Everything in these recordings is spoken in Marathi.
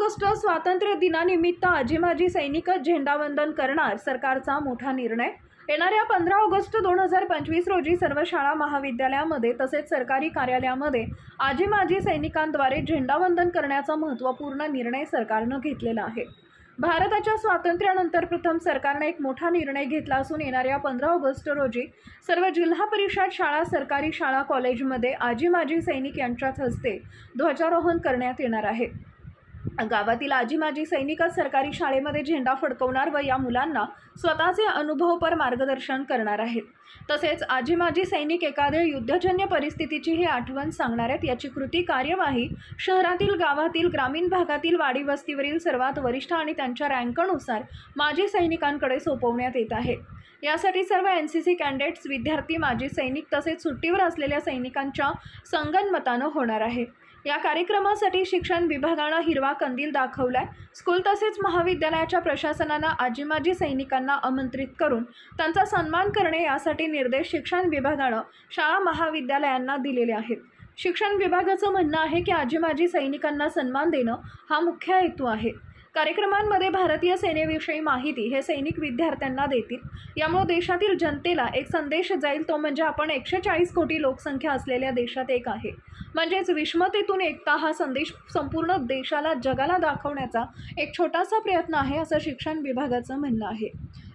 ऑगस्ट स्वातंत्र्य दिनानिमित्त आजी माजी सैनिकच झेंडावंदन करणार, सरकारचा मोठा निर्णय। येणाऱ्या 15 ऑगस्ट 2025 रोजी सर्व शाळा महाविद्यालयामध्ये तसेच सरकारी कार्यालयामध्ये आजी माजी सैनिकांद्वारे झेंडावंदन करण्याचा महत्त्वपूर्ण निर्णय सरकारनं घेतलेला आहे। भारताच्या स्वातंत्र्यानंतर प्रथम सरकारने एक मोठा निर्णय घेतला असून येणाऱ्या 15 ऑगस्ट रोजी सर्व जिल्हा परिषद शाळा, सरकारी शाळा, कॉलेजमध्ये आजी माजी सैनिक यांच्याच हस्ते ध्वजारोहण करण्यात येणार आहे। गावातील आजी माजी सैनिकच सरकारी शाळेमध्ये झेंडा फडकवणार व या मुलांना स्वतःचे अनुभवपर मार्गदर्शन करणार आहेत। तसेच आजी माजी सैनिक एखाद्या युद्धजन्य परिस्थितीची आठवण सांगणार आहेत। याची कृती कार्यवाही शहरातील, गावातील, ग्रामीण भागातील, वाडी वस्तीवरील सर्वात वरिष्ठ आणि त्यांच्या रँकनुसार माजी सैनिकांकडे सोपवण्यात येत आहे। यासाठी सर्व NCC कॅडेट्स, विद्यार्थी, माजी सैनिक तसेच सुट्टीवर असलेल्या सैनिकांच्या संगनमतानं होणार आहे। या कार्यक्रमासाठी शिक्षण विभागानं हिरवा कंदील दाखवलाय। स्कूल तसेच महाविद्यालयाच्या प्रशासनानं आजी माजी सैनिकांना आमंत्रित करून त्यांचा सन्मान करणे यासाठी निर्देश शिक्षण विभागानं शाळा महाविद्यालयांना दिलेले आहेत। शिक्षण विभागाचं म्हणणं आहे की आजी माजी सैनिकांना सन्मान देणं हा मुख्य हेतू आहे। कार्यक्रमांमध्ये भारतीय सेनेविषयी माहिती हे सैनिक विद्यार्थ्यांना देतील। यामुळे देशातील जनतेला एक संदेश जाईल, तो म्हणजे आपण 140 कोटी लोकसंख्या असलेल्या देशात एक आहे, म्हणजेच विषमतेतून एकता हा संदेश संपूर्ण देशाला, जगाला दाखवण्याचा एक छोटासा प्रयत्न आहे, असं शिक्षण विभागाचं म्हणणं आहे।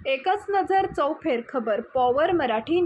एकच नजर चौफेर खबर, पॉवर मराठी।